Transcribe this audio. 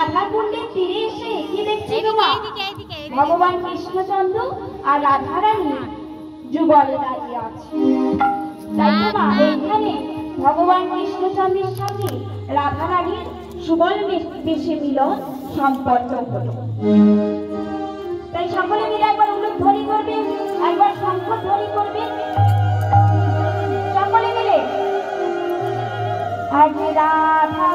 রাধাকুণ্ডের তীরে এসে কি দেখছি বাবা? ভগবান কৃষ্ণচন্দ্র আর রাধারানী যুগল দাঁড়িয়ে আছে। তাই বাবা এইখানে ভগবান কৃষ্ণচন্দ্রের সাথে রাধারানীর সুবল বেশে মিলন সম্পন্ন হলো। তাই সকলে মিলে একবার উলুধ্বনি ধ্বনি করবে, একবার শঙ্খ ধ্বনি করবে, সকলে মিলে। আজ রাধা